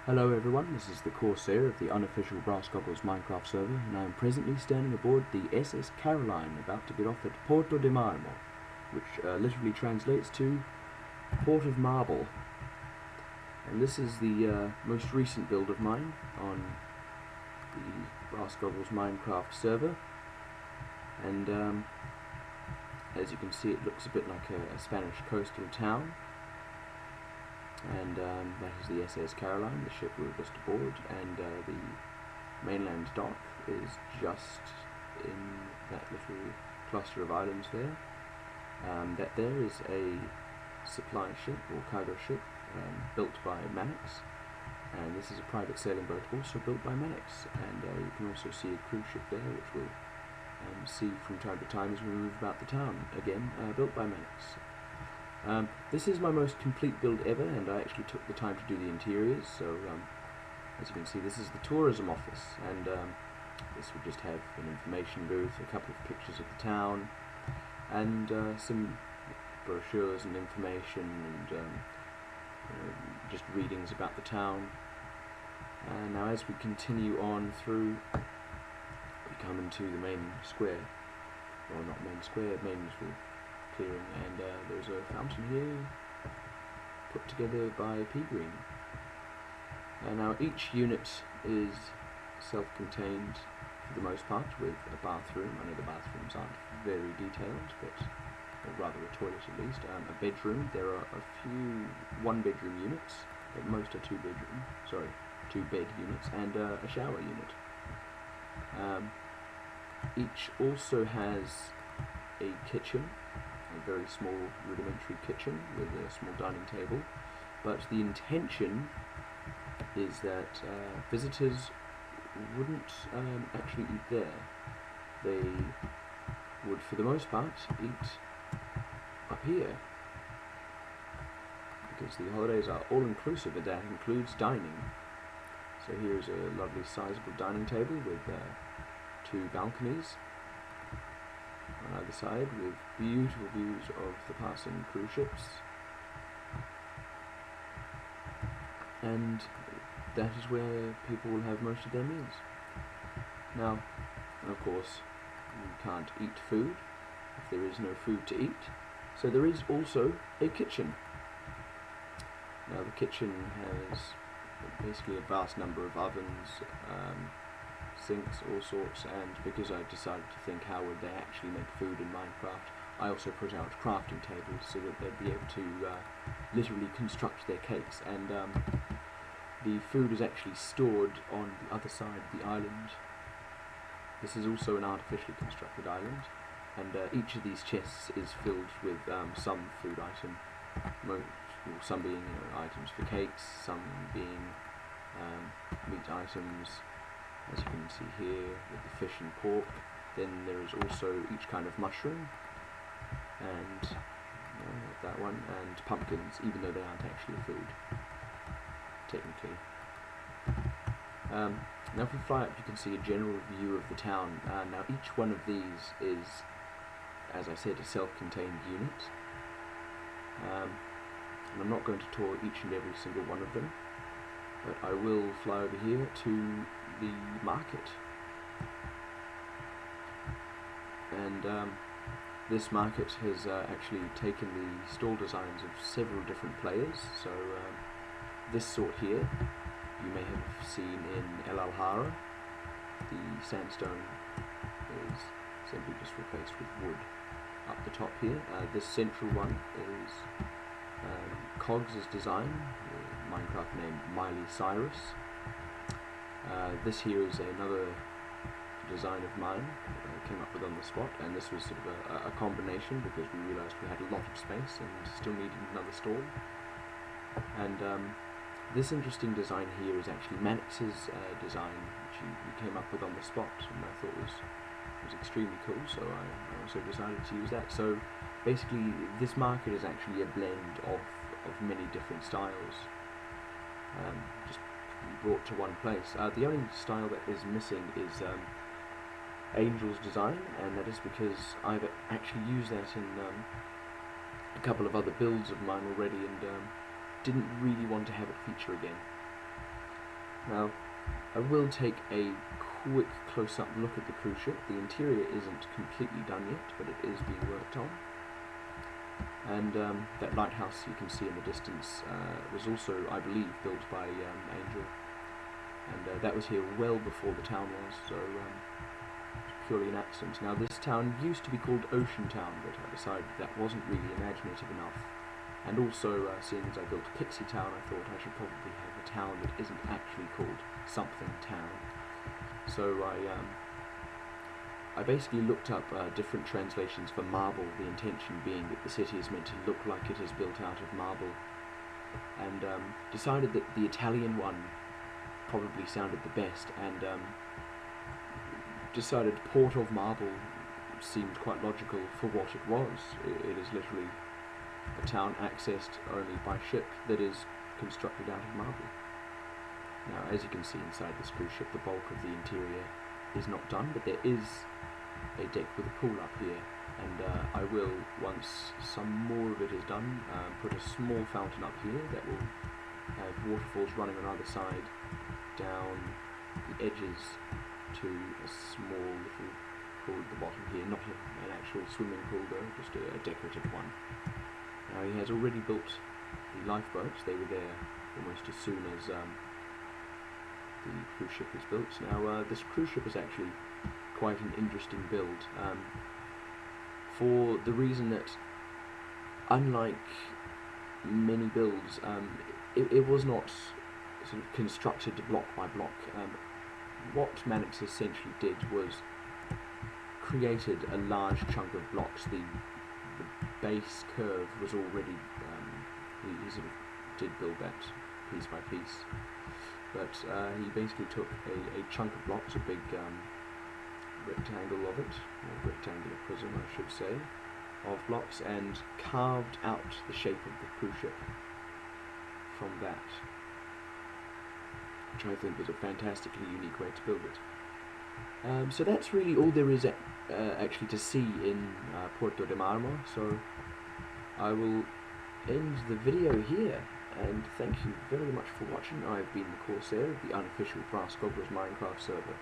Hello everyone, this is the Corsair of the unofficial BrassBlocks Minecraft server, and I am presently standing aboard the SS Caroline, about to get off at Porto de Marmo, which literally translates to Port of Marble. And this is the most recent build of mine on the BrassBlocks Minecraft server, and as you can see, it looks a bit like a Spanish coastal town. And that is the SS Caroline, the ship we were just aboard, and the mainland dock is just in that little cluster of islands there. That there is a supply ship, or cargo ship, built by Mannix, and this is a private sailing boat also built by Mannix, and you can also see a cruise ship there, which we'll see from time to time as we move about the town, again built by Mannix. This is my most complete build ever, and I actually took the time to do the interiors, so as you can see, this is the tourism office, and this would just have an information booth, a couple of pictures of the town, and some brochures and information, and just readings about the town. And now as we continue on through, we come into the main square, well, not main square, main square clearing, and there's a fountain here put together by Pea Green. Now each unit is self-contained for the most part, with a bathroom. I know the bathrooms aren't very detailed, but or rather a toilet at least. A bedroom. There are a few one-bedroom units, but most are two-bed units, and a shower unit. Each also has a kitchen, a very small rudimentary kitchen with a small dining table, but the intention is that visitors wouldn't actually eat there. They would, for the most part, eat up here, because the holidays are all-inclusive, and that includes dining. So here's a lovely sizable dining table with two balconies on either side, with beautiful views of the passing cruise ships, and that is where people will have most of their meals. Now, of course, you can't eat food if there is no food to eat, so there is also a kitchen. Now the kitchen has basically a vast number of ovens, sinks, all sorts, and because I decided to think how would they actually make food in Minecraft, I also put out crafting tables so that they'd be able to literally construct their cakes, and the food is actually stored on the other side of the island. This is also an artificially constructed island, and each of these chests is filled with some food item, some being items for cakes, some being meat items, as you can see here with the fish and pork. Then there is also each kind of mushroom, and that one, and pumpkins, even though they aren't actually food, technically. Now if we fly up, you can see a general view of the town. Now each one of these is, as I said, a self-contained unit, and I'm not going to tour each and every single one of them, but I will fly over here to the market. And this market has actually taken the stall designs of several different players. So this sort here you may have seen in El Alhara. The sandstone is simply just replaced with wood up the top here. This central one is Cogs' design, Minecraft named Miley Cyrus. This here is another design of mine that I came up with on the spot, and this was sort of a combination because we realised we had a lot of space and still needed another stall. And this interesting design here is actually Mannix's design, which he came up with on the spot, and I thought was extremely cool, so I also decided to use that. So basically this market is actually a blend of many different styles, just brought to one place. The only style that is missing is Angel's design, and that is because I've actually used that in a couple of other builds of mine already, and didn't really want to have it feature again. Now, I will take a quick close-up look at the cruise ship. The interior isn't completely done yet, but it is being worked on. And that lighthouse you can see in the distance was also, I believe, built by Angel. And that was here well before the town was, so purely an accident. Now, this town used to be called Ocean Town, but I decided that wasn't really imaginative enough. And also, seeing as I built Pixie Town, I thought I should probably have a town that isn't actually called something town. So I basically looked up different translations for marble, the intention being that the city is meant to look like it is built out of marble, and decided that the Italian one probably sounded the best, and decided Port of Marble seemed quite logical for what it was. It is literally a town accessed only by ship that is constructed out of marble. Now, as you can see inside this cruise ship, the bulk of the interior is not done, but there is a deck with a pool up here, and I will, once some more of it is done, put a small fountain up here that will have waterfalls running on either side down the edges to a small little pool at the bottom here, not an actual swimming pool though, just a decorative one. Now, he has already built the lifeboats. They were there almost as soon as the cruise ship was built. Now, this cruise ship is actually quite an interesting build, for the reason that, unlike many builds, it was not sort of constructed block by block. What Mannix essentially did was created a large chunk of blocks. The base curve was already, he sort of did build that piece by piece, but he basically took a chunk of blocks, a big rectangle of it, or rectangular prism I should say, of blocks, and carved out the shape of the cruise ship from that, which I think was a fantastically unique way to build it. So that's really all there is actually to see in Porto de Marmo, so I will end the video here, and thank you very much for watching. I've been the Corsair of the unofficial BrassBlocks Minecraft server.